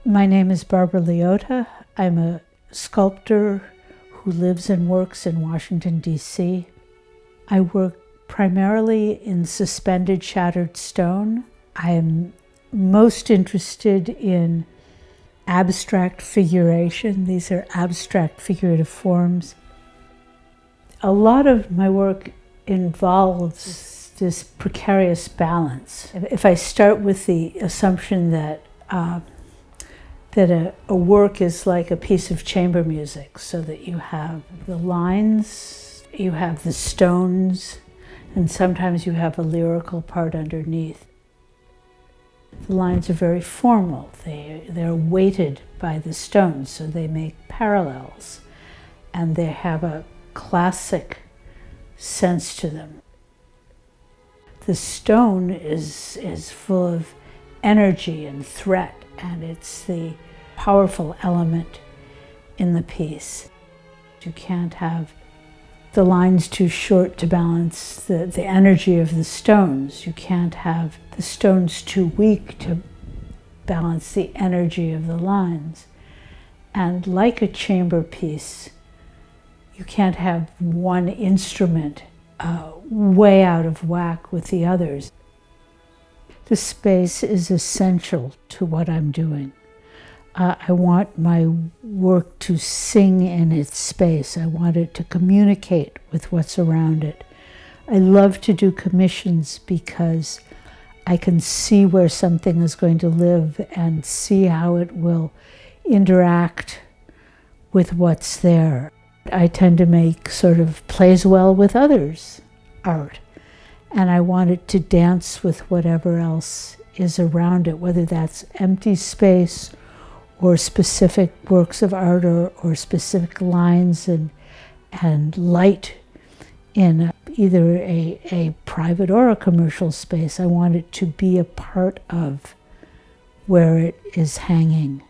My name is Barbara Liotta. I'm a sculptor who lives and works in Washington, D.C. I work primarily in suspended shattered stone. I am most interested in abstract figuration. These are abstract figurative forms. A lot of my work involves this precarious balance. If I start with the assumption that a work is like a piece of chamber music, so that you have the lines, you have the stones, and sometimes you have a lyrical part underneath. The lines are very formal. They're weighted by the stones, so they make parallels, and they have a classic sense to them. The stone is full of energy and threat, and it's the powerful element in the piece. You can't have the lines too short to balance the energy of the stones. You can't have the stones too weak to balance the energy of the lines. And like a chamber piece, you can't have one instrument way out of whack with the others. The space is essential to what I'm doing. I want my work to sing in its space. I want it to communicate with what's around it. I love to do commissions because I can see where something is going to live and see how it will interact with what's there. I tend to make sort of plays well with others art, and I want it to dance with whatever else is around it, whether that's empty space or specific works of art or specific lines and light in either a private or a commercial space. I want it to be a part of where it is hanging.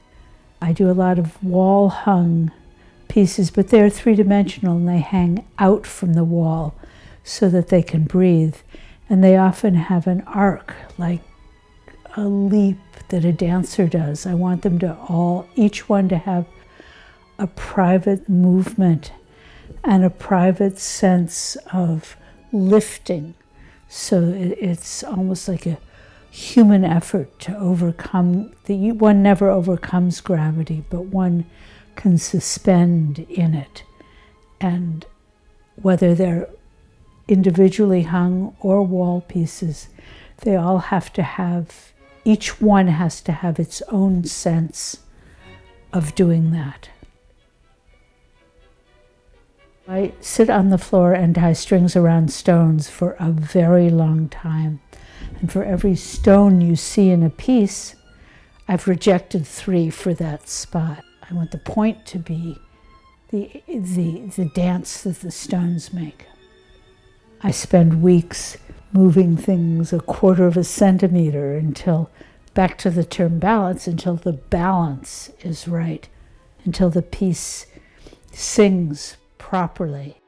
I do a lot of wall-hung pieces, but they're three-dimensional and they hang out from the wall so that they can breathe. And they often have an arc, like a leap that a dancer does. I want them to each one to have a private movement and a private sense of lifting. So it's almost like a human effort to overcome, one never overcomes gravity, but one can suspend in it. And whether they're individually hung or wall pieces, they all have to have, each one has to have its own sense of doing that. I sit on the floor and tie strings around stones for a very long time. And for every stone you see in a piece, I've rejected 3 for that spot. I want the point to be the dance that the stones make. I spend weeks moving things 1/4 of a centimeter until, back to the term balance, until the balance is right, until the piece sings properly.